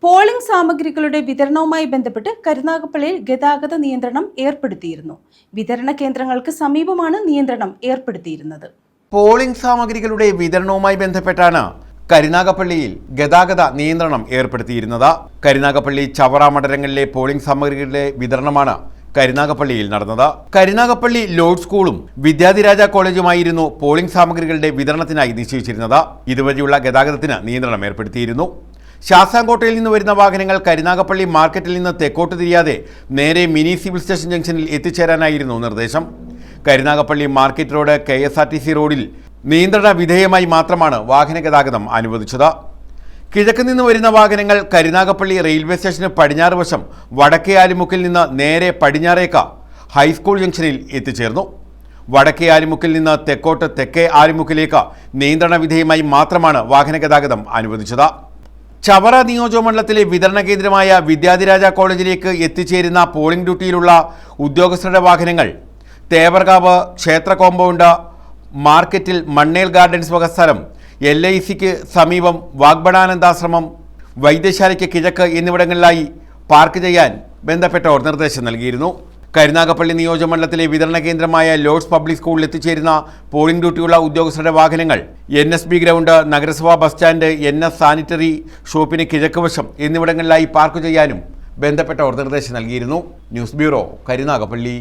Polling സാമഗ്രികളുടെ വിതരണവുമായി ബന്ധപ്പെട്ട് കരുനാഗപ്പള്ളിയിൽ ഗതാഗത നിയന്ത്രണം ഏർപ്പെടുത്തിയിരുന്നു. വിതരണ കേന്ദ്രങ്ങൾക്ക് സമീപമാണ് നിയന്ത്രണം ഏർപ്പെടുത്തിയിരുന്നത്. പോളിംഗ് സാമഗ്രികളുടെ വിതരണവുമായി ബന്ധപ്പെട്ടാണ് കരുനാഗപ്പള്ളിയിൽ ഗതാഗത നിയന്ത്രണം ഏർപ്പെടുത്തിയിരുന്നത്. കരുനാഗപ്പള്ളി ചവറ മണ്ഡലങ്ങളിലെ പോളിംഗ് സാമഗ്രികളുടെ വിതരണമാണ് കരുനാഗപ്പള്ളിയിൽ നടന്നത്. കരുനാഗപ്പള്ളി ലോർഡ് സ്കൂളും വിദ്യാധിരാജ കോളേജുമായിരുന്നു പോളിംഗ് സാമഗ്രികളുടെ വിതരണത്തിനായി നിശ്ചയിച്ചിരുന്നത്. ഇതുവഴിയുള്ള ഗതാഗതത്തിന് നിയന്ത്രണം ഏർപ്പെടുത്തിയിരുന്നു. ശാസ്താംകോട്ടയിൽ നിന്ന് വരുന്ന വാഹനങ്ങൾ കരുനാഗപ്പള്ളി മാർക്കറ്റിൽ നിന്ന് തെക്കോട്ട് തിരിയാതെ നേരെ മിനി സിവിൽ സ്റ്റേഷൻ ജംഗ്ഷനിൽ എത്തിച്ചേരാനായിരുന്നു നിർദ്ദേശം. കരുനാഗപ്പള്ളി മാർക്കറ്റ് റോഡ് KSRTC റോഡിൽ നിയന്ത്രണ വിധേയമായി മാത്രമാണ് വാഹന ഗതാഗതം അനുവദിച്ചത്. കിഴക്ക് നിന്ന് വരുന്ന വാഹനങ്ങൾ കരുനാഗപ്പള്ളി റെയിൽവേ സ്റ്റേഷന് പടിഞ്ഞാറ് വശം വടക്കേ ആലിമുക്കിൽ നിന്ന് നേരെ പടിഞ്ഞാറേക്ക് ഹൈസ്കൂൾ ജംഗ്ഷനിൽ എത്തിച്ചേർന്നു. വടക്കേ ആലിമുക്കിൽ നിന്ന് തെക്കോട്ട് തെക്കേ ആലിമുക്കിലേക്ക് നിയന്ത്രണ വിധേയമായി മാത്രമാണ് വാഹന ഗതാഗതം അനുവദിച്ചത്. ചവറ നിയോജകമണ്ഡലത്തിലെ വിതരണ കേന്ദ്രമായ വിദ്യാധിരാജ കോളേജിലേക്ക് എത്തിച്ചേരുന്ന പോളിംഗ് ഡ്യൂട്ടിയിലുള്ള ഉദ്യോഗസ്ഥരുടെ വാഹനങ്ങൾ തേവർകാവ് ക്ഷേത്ര കോമ്പൗണ്ട്, മാർക്കറ്റിൽ മണ്ണേൽ ഗാർഡൻസ് വക സ്ഥലം, LICക്ക് സമീപം വാഗ്ബടാനന്ദാശ്രമം, വൈദ്യശാലയ്ക്ക് കിഴക്ക് എന്നിവിടങ്ങളിലായി പാർക്ക് ചെയ്യാൻ ബന്ധപ്പെട്ടവർ നിർദ്ദേശം നൽകിയിരുന്നു. കരുനാഗപ്പള്ളി നിയോജകമണ്ഡലത്തിലെ വിതരണ കേന്ദ്രമായ ലോർഡ്സ് പബ്ലിക് സ്കൂളിൽ എത്തിച്ചേരുന്ന പോളിംഗ് ഡ്യൂട്ടിയുള്ള ഉദ്യോഗസ്ഥരുടെ വാഹനങ്ങൾ NSB ഗ്രൗണ്ട്, നഗരസഭാ ബസ് സ്റ്റാൻഡ്, NS സാനിറ്ററി ഷോപ്പിന് കിഴക്ക് വശം എന്നിവിടങ്ങളിലായി പാർക്ക് ചെയ്യാനും ബന്ധപ്പെട്ടവർ നിർദ്ദേശം നൽകിയിരുന്നു. News bureau, Karunagappally.